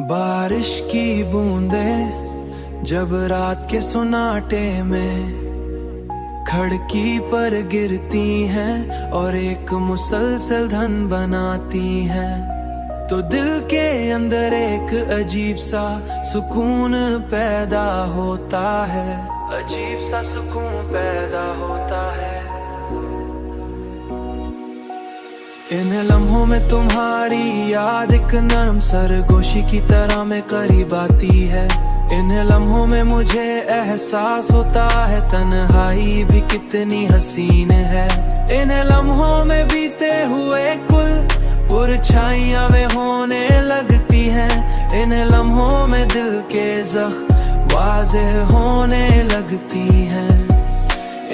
बारिश की बूंदें जब रात के सुनाटे में खिड़की पर गिरती हैं और एक मुसलसल धन बनाती हैं, तो दिल के अंदर एक अजीब सा सुकून पैदा होता है, अजीब सा सुकून पैदा होता है। इन लम्हों में तुम्हारी याद एक नरम सरगोशी की तरह में करीब आती है। इन लम्हों में मुझे एहसास होता है तन्हाई भी कितनी हसीन है। इन लम्हों में बीते हुए कुल परछाइयां वे होने लगती हैं। इन लम्हों में दिल के ज़ख्म वाज़ेह होने लगती हैं।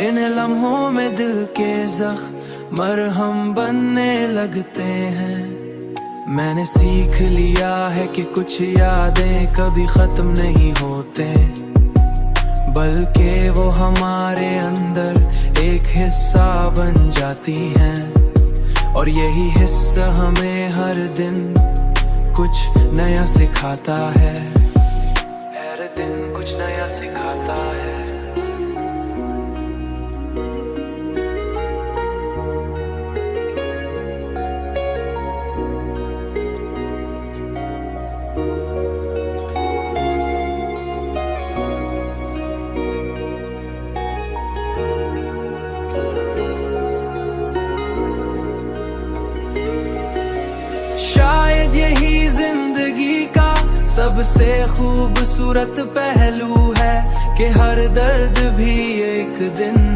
इन लम्हों में दिल के ज़ख्म मरहम बनने लगते हैं। मैंने सीख लिया है कि कुछ यादें कभी खत्म नहीं होते, बल्कि वो हमारे अंदर एक हिस्सा बन जाती हैं, और यही हिस्सा हमें हर दिन कुछ नया सिखाता है, हर दिन कुछ नया सिखाता है। शायद यही जिंदगी का सबसे खूबसूरत पहलू है कि हर दर्द भी एक दिन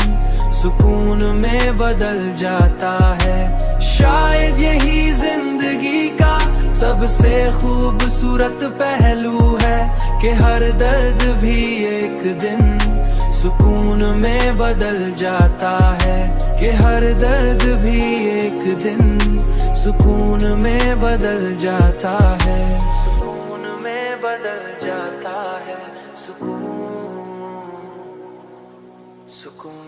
सुकून में बदल जाता है। शायद यही जिंदगी का सबसे खूबसूरत पहलू है कि हर दर्द भी एक दिन सुकून में बदल जाता है, कि हर दर्द भी एक दिन सुकून में बदल जाता है, सुकून में बदल जाता है, सुकून सुकून।